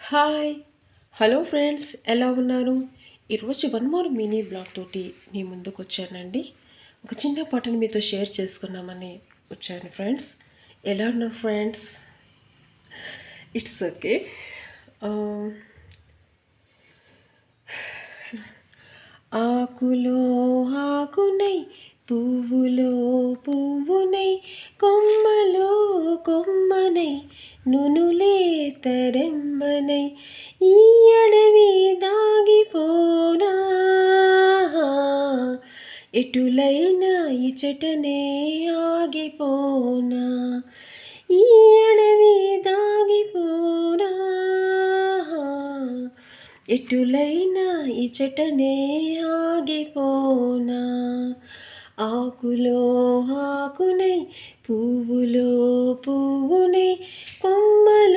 Hi! Hello friends ఎలా ఉన్నారు? ఈరోజు వన్ మోర్ మినీ బ్లాగ్ తోటి మీ ముందుకొచ్చానండి. ఒక చిన్న పాటని మీతో షేర్ చేసుకుందామని వచ్చాను ఫ్రెండ్స్. ఎలా ఉన్నారు ఫ్రెండ్స్? It's okay. ఆహ్, ఆకులో ఆకునై, పువ్వులో పువ్వునై, కొమ్మలో కొమ్మనై, నునులే తరెమ్మనై, ఈ అడవి దాగిపోనా, ఎటులైనా ఇచటనే ఆగిపోనా, ఈ అడవి దాగిపోనా, ఎటులైనా ఇచటనే ఆగిపోనా, ఆకులో ఆకునై, పువ్వులో పువ్వునై, కొమ్మలో